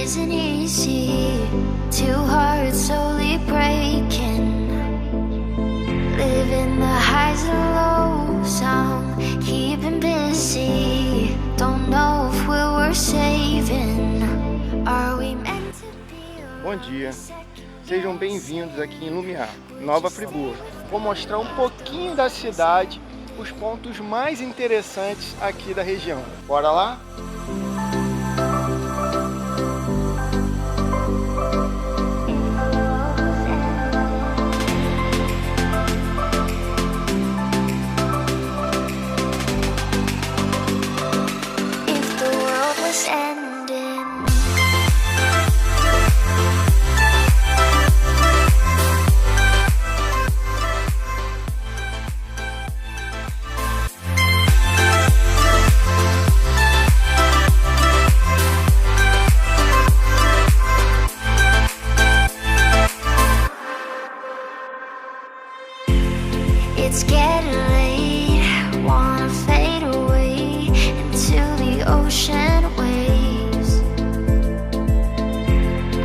isn't easy. Two hearts slowly breaking. Living the highs and lows, I'm keeping busy. Don't know if we were saving. Are we meant to be? Bom dia, sejam bem-vindos aqui em Lumiar, Nova Friburgo. Vou mostrar um pouquinho da cidade, os pontos mais interessantes aqui da região. Bora lá? It's getting late, wanna fade away into the ocean waves.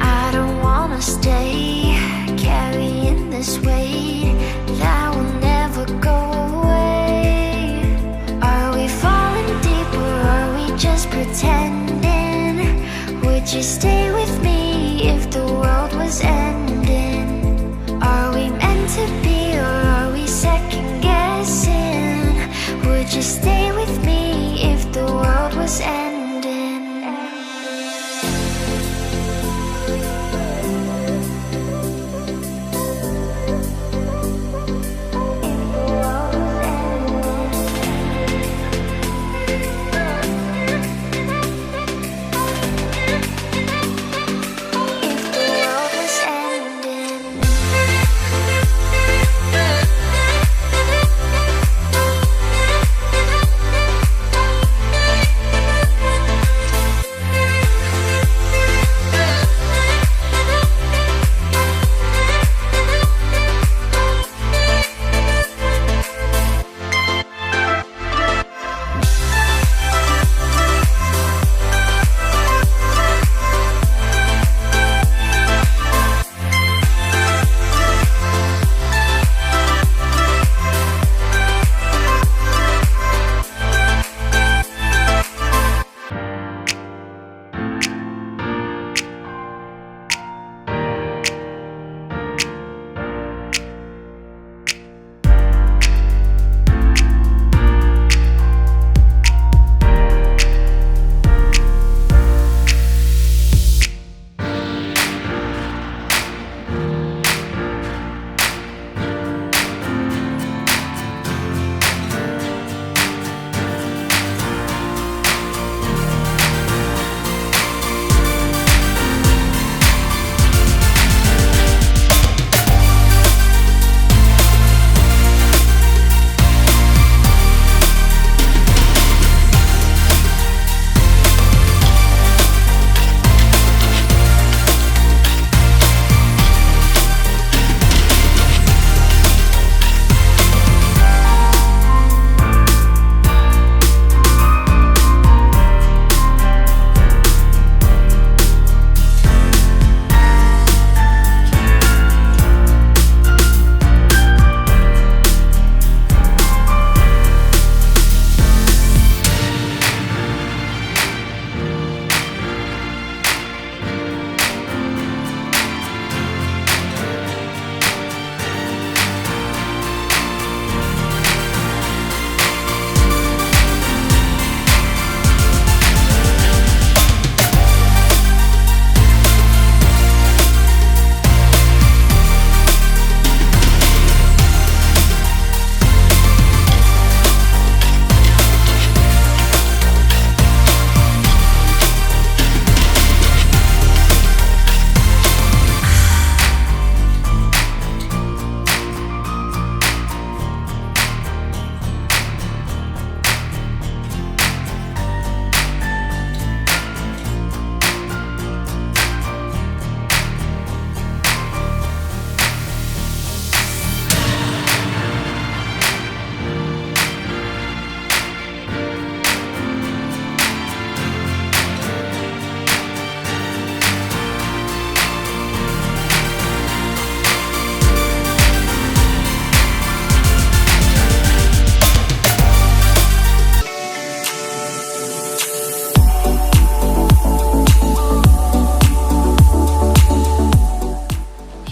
I don't wanna stay carrying this weight that will never go away. Are we falling deep or are we just pretending? Would you stay with me if the world was ending? Are we meant to be or are we second guessing? Would you stay with me if the world was ending? If the world was ending.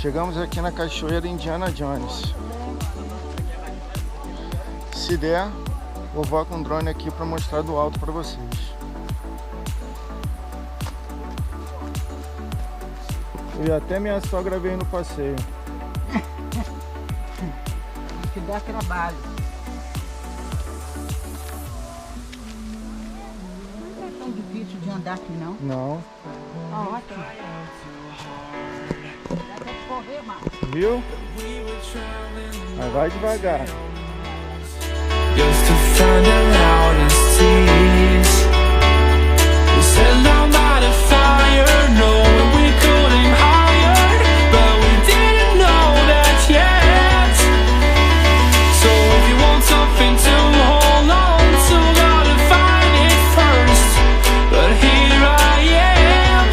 Chegamos aqui na Cachoeira Indiana Jones. Se der, vou voar com o drone aqui para mostrar do alto para vocês. E até minha sogra veio no passeio. Que dá trabalho. Não é tão difícil de andar aqui, não? Não. Tá ótimo. Dá pra correr mais. Viu? Mas vai devagar. Just to find the loudest tease. We set down by the fire, knowing we could aim higher, but we didn't know that yet. So if you want something to hold on to, gotta find it first. But here I am,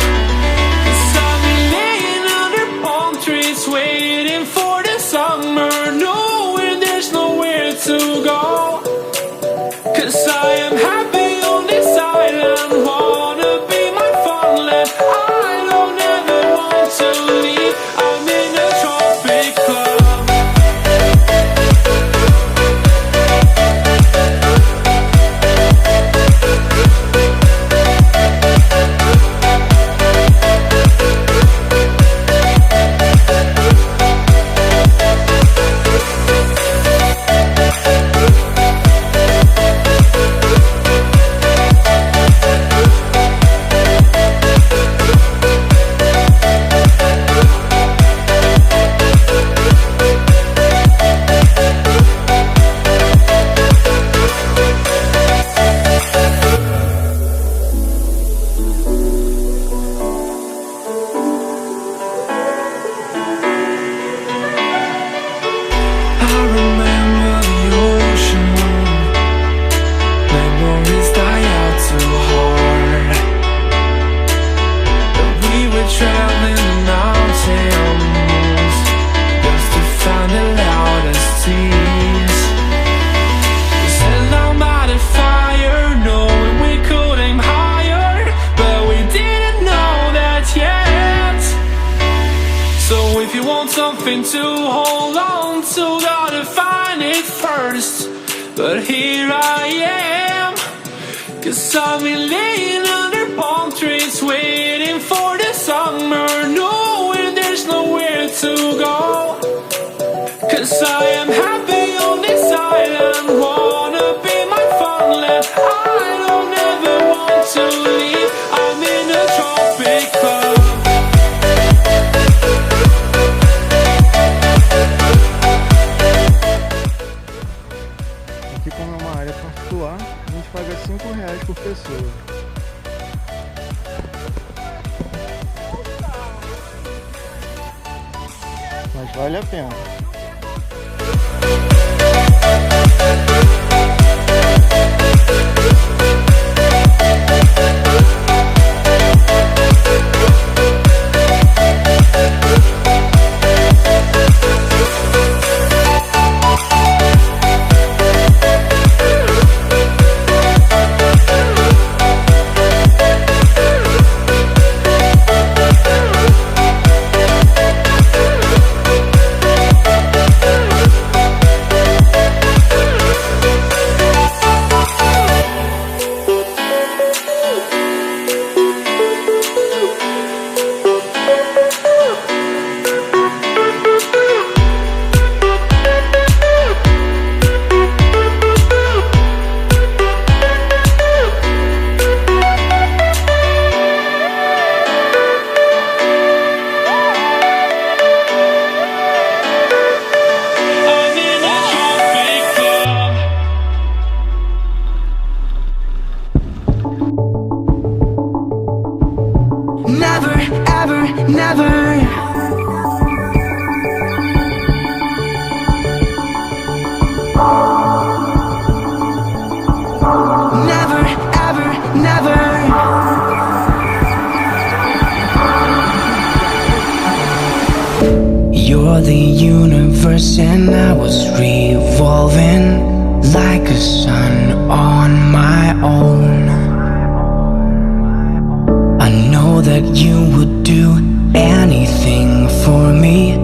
'cause I've been laying under palm trees, waiting for the summer, knowing there's nowhere to go. I am happy on this island, wanna be my farmland. I don't ever want to leave, I'm in a tropic club. Something to hold on to, gotta find it first. But here I am, 'cause I've been laying under palm trees, waiting for the summer, knowing there's nowhere to go. 'Cause I am happy on this island, wanna be my farmland. I don't ever want to leave, I'm in a tropic club. Aqui, como é uma área particular, a gente paga R$5 por pessoa. Mas vale a pena. You're the universe and I was revolving like a sun on my own. I know that you would do anything for me.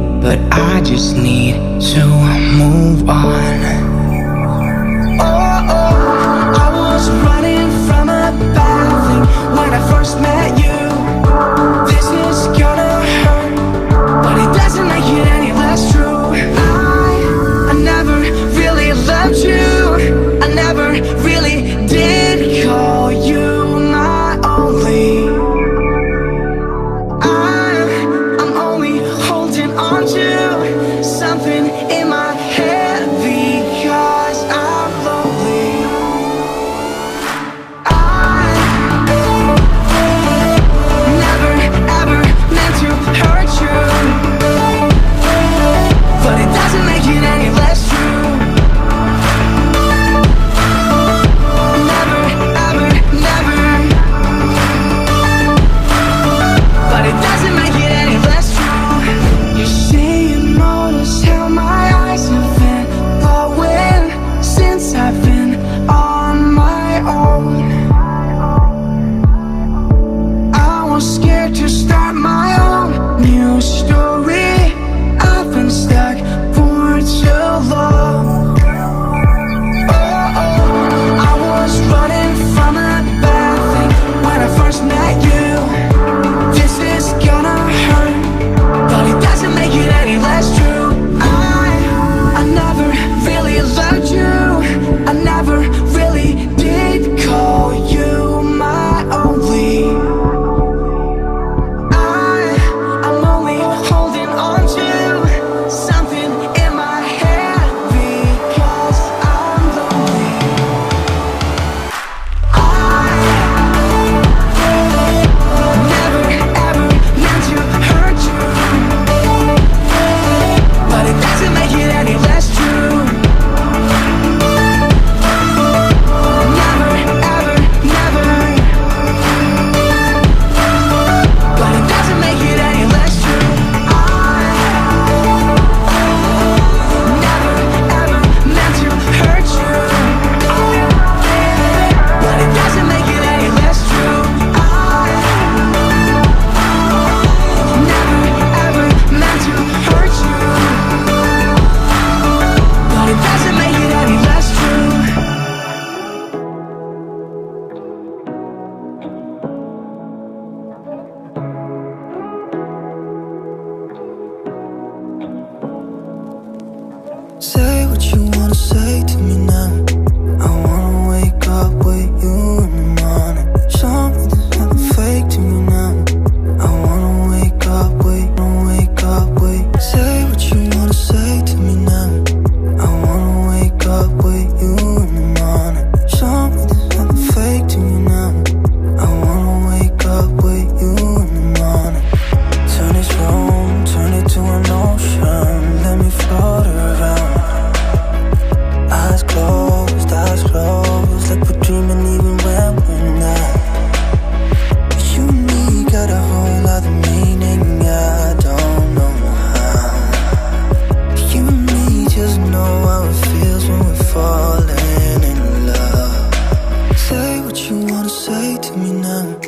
say to me now?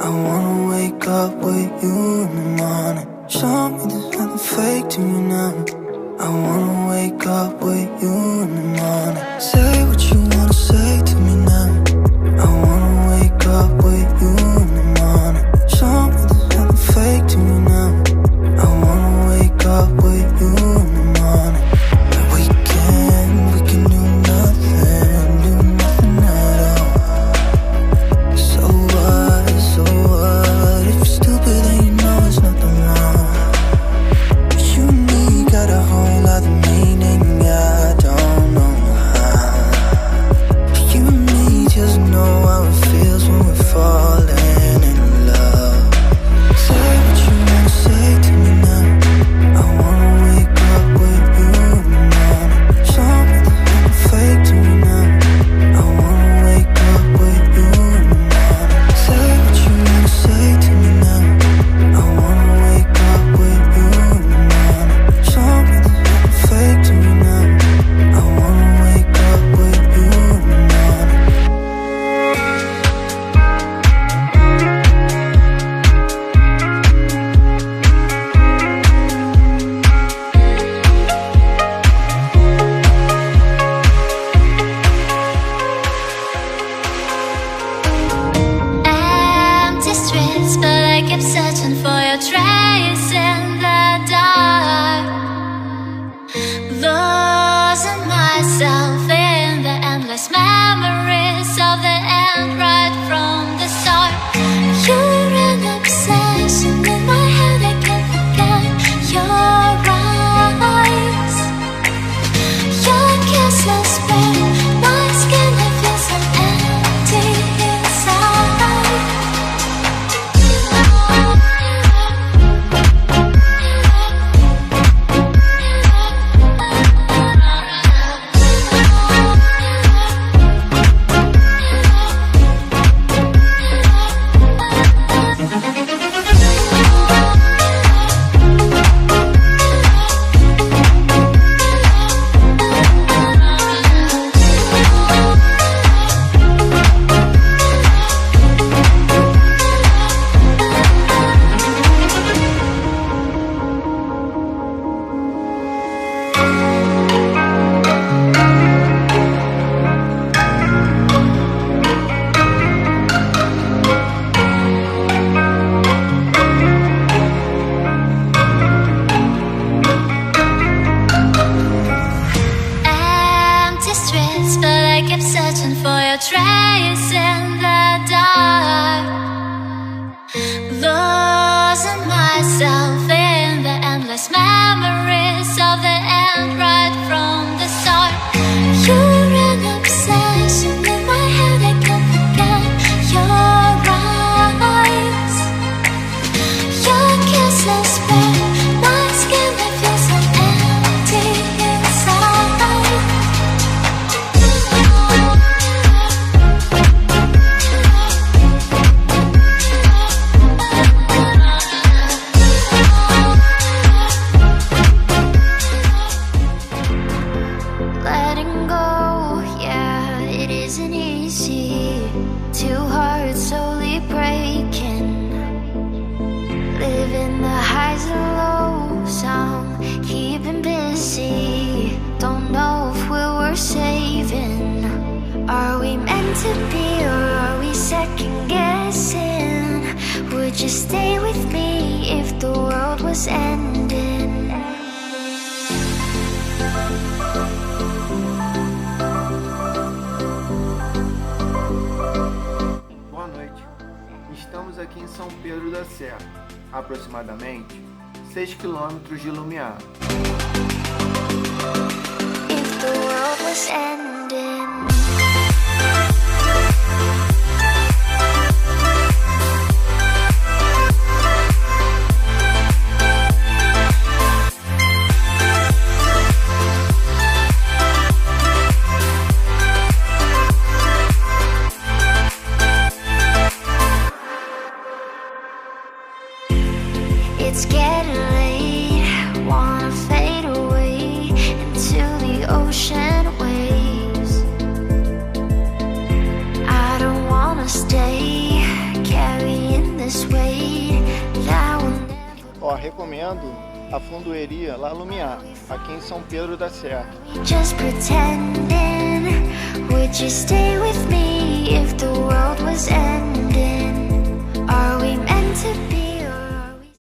I wanna wake up with you in the morning. Show me there's nothing fake to me now. I wanna wake up with you in the morning. Say what you wanna say to me now. I wanna wake up with you in the morning. Show me there's nothing fake to me now. I wanna wake up with you in the morning. But we can do nothing at all. So what? If you're stupid then you know it's nothing wrong. You and me got a whole other meaning, I don't know how. You and me just know how it feels when we're falling in love. Say what you wanna say to me now. I wanna wake up with you in the morning. Show me there's nothing fake to me now. I wanna wake up with you in the morning. Say what you wanna say to me now. I wanna wake up with you in the morning. Show me there's nothing fake to me now. I wanna wake up with you in the morning. Empty streets, but I kept searching for your trace in the dark. Losing myself in the endless memories of the end right from the start. You're an obsession in my head, I can't forget your eyes. Your kisses burn my skin, I feel so empty inside. Empty streets, but I kept searching for your trace in the dark. Losing myself in the endless memories of the end right from the start. You're an obsession in my head, I can't forget your eyes. Your kisses burn my skin, I feel so empty inside. Letting go, yeah, it isn't easy. Two hearts slowly breaking. Living the highs and lows, I'm keeping busy. Don't know if we're worth saving. Are we meant to be, or are we second guessing? Would you stay with me if the world was ending? Boa noite. Estamos aqui em São Pedro da Serra, aproximadamente 6 quilômetros de Lumiar. If the world was ending. It's getting late, wanna fade away into the ocean waves. Ó, recomendo a Fondueria Lalumiar, aqui em São Pedro da Serra. Just pretending, would you stay with me if the